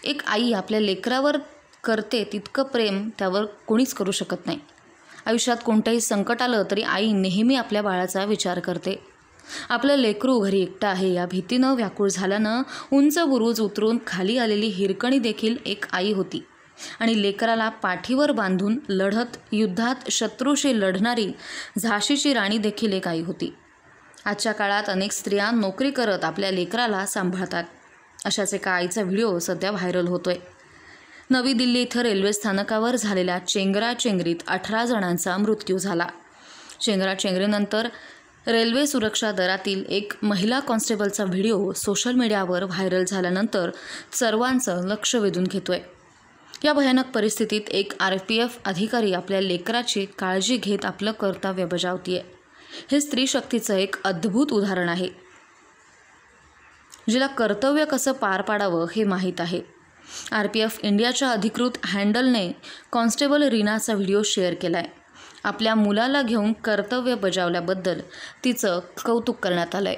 एक आई आपल्या लेकरावर करते तितकं प्रेम त्यावर कोणीच करू शकत नाही. आयुष्यात कोणतंही संकट आलं तरी आई नेहमी आपल्या बाळाचा विचार करते. आपलं लेकरू घरी एकटं आहे या भीतीनं व्याकुळ झाल्यानं उंच बुरुज उतरून खाली आलेली हिरकणी देखील एक आई होती. आणि लेकराला पाठीवर बांधून लढत युद्धात शत्रूशी लढणारी झाशीची राणी देखील एक आई होती. आजच्या काळात अनेक स्त्रिया नोकरी करत आपल्या लेकराला सांभाळतात. अशाच एका आईचा व्हिडिओ सध्या व्हायरल होतोय. नवी दिल्ली इथं रेल्वे स्थानकावर झालेल्या चेंगराचेंगरीत 18 जणांचा मृत्यू झाला. चेंगराचेंगरीनंतर रेल्वे सुरक्षा दलातील एक महिला कॉन्स्टेबलचा व्हिडिओ सोशल मीडियावर व्हायरल झाल्यानंतर सर्वांचं लक्ष वेधून घेतोय. या भयानक परिस्थितीत एक RPF अधिकारी आपल्या लेकराची काळजी घेत आपलं कर्तव्य बजावतीये. हे स्त्री शक्तीचं एक अद्भुत उदाहरण आहे, जिला कर्तव्य कसं पार पाडावं हे माहीत आहे. RPF इंडियाच्या अधिकृत हँडलने कॉन्स्टेबल रीनाचा व्हिडिओ शेअर केलाय. आपल्या मुलाला घेऊन कर्तव्य बजावल्याबद्दल तिचं कौतुक करण्यात आलंय.